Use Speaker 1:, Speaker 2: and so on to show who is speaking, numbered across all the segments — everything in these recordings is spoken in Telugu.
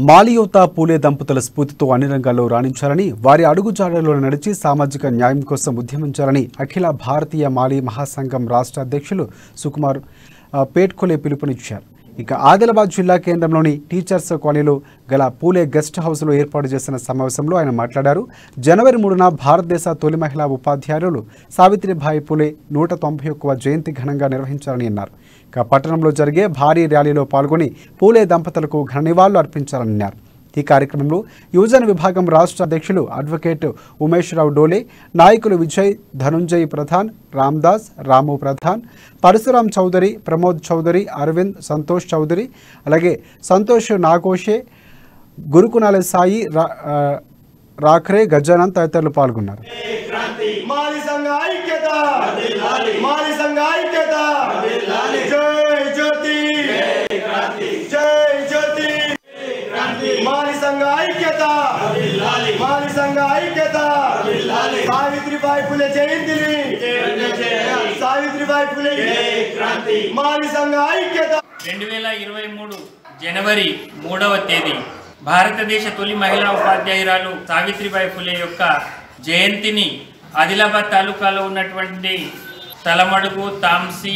Speaker 1: మాలియోతా పూలే దంపతుల స్ఫూర్తితో అన్ని రంగాల్లో రాణించాలని వారి అడుగుజాడల్లో నడిచి సామాజిక న్యాయం కోసం ఉద్యమించాలని అఖిల భారతీయ మాలి మహాసంఘం రాష్ట్ర అధ్యక్షులు సుకుమార్ పేట్కోలే పిలుపునిచ్చారు. ఇక ఆదిలాబాద్ జిల్లా కేంద్రంలోని టీచర్స్ కాలనీలో గల పూలే గెస్ట్ హౌస్లో ఏర్పాటు చేసిన సమావేశంలో ఆయన మాట్లాడారు. జనవరి 3న భారతదేశ తొలి మహిళా ఉపాధ్యాయులు సావిత్రిబాయి పూలే 191వ జయంతి ఘనంగా నిర్వహించాలని అన్నారు. ఇక పట్టణంలో జరిగే భారీ ర్యాలీలో పాల్గొని పూలే దంపతులకు ఘన నివాళులు అర్పించాలని అన్నారు. ఈ కార్యక్రమంలో యువజన విభాగం రాష్ట్ర అధ్యక్షులు అడ్వకేట్ ఉమేష్ రావు డోలే, నాయకులు విజయ్, ధనుంజయ్ ప్రధాన్, రామ్దాస్, రాము ప్రధాన్, పరశురాం చౌదరి, ప్రమోద్ చౌదరి, అరవింద్, సంతోష్ చౌదరి, అలాగే సంతోష్ నాగోషే, గురుకునాల సాయి, రాఖరే, గజానంద్ తదితరులు పాల్గొన్నారు.
Speaker 2: సావిత్రిబాయి ఫులే జయంతిని సావిత్రిబాయి ఫులే మాలి సంఘ ఐక్యత
Speaker 3: 2023 జనవరి 3వ తేదీ భారతదేశ తొలి మహిళా ఉపాధ్యాయురాలు సావిత్రిబాయి ఫులే యొక్క జయంతిని ఆదిలాబాద్ తాలూకాలో ఉన్నటువంటి తలమడుగు, తాంసీ,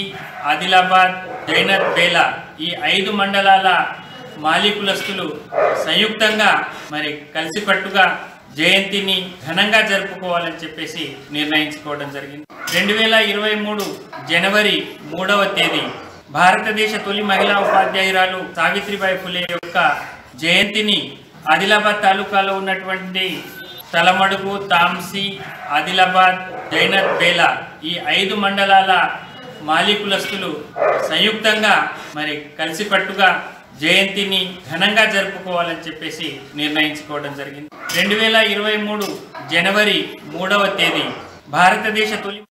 Speaker 3: ఆదిలాబాద్, జైనత్, బేలా ఈ 5 మండలాల మాలి కులస్తులు సంయుక్తంగా కలిసికట్టుగా జయంతిని ఘనంగా జరుపుకోవాలని చెప్పేసి నిర్ణయించుకోవడం జరిగింది. 2023 జనవరి 3వ తేదీ భారతదేశ తొలి మహిళా ఉపాధ్యాయురాలు సావిత్రిబాయి ఫులే యొక్క జయంతిని ఆదిలాబాద్ తాలూకాలో ఉన్నటువంటి తలమడుగు, తాంసీ, ఆదిలాబాద్, జైనత్, బేలా ఈ 5 మండలాల మాలి కులస్తులు సంయుక్తంగా కలిసికట్టుగా జయంతిని ఘనంగా జరుపుకోవాలని చెప్పేసి నిర్ణయించుకోవడం జరిగింది. 2023 జనవరి 3వ తేదీ భారతదేశ తొలి